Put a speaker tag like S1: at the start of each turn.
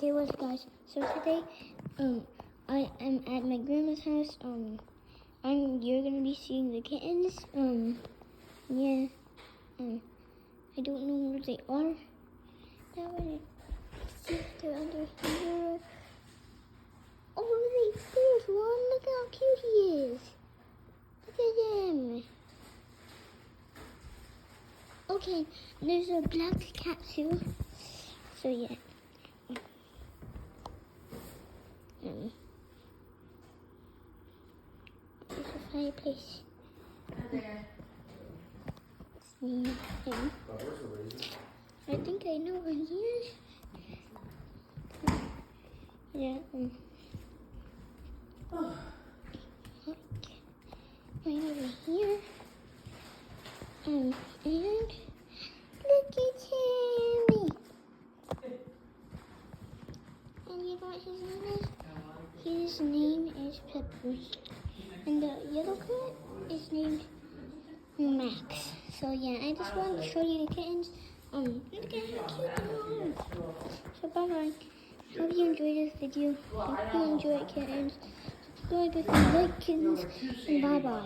S1: Okay, what's up, guys? So today, I am at my grandma's house. You're gonna be seeing the kittens. Yeah. I don't know where they are. That way, they're under here. Oh, there's one. Look how cute he is. Look at him. Okay, there's a black cat too. So yeah. There's a fireplace. I think I know where he is. Yeah. Okay. Right over here. And look at him. And you know what his name is? His name is Pepper. And the yellow cat is named Max. So yeah, I just wanted to show you the kittens. Look at how cute they are. So bye bye. Hope you enjoyed this video. Hope you enjoyed kittens. Subscribe if you like kittens. And bye bye.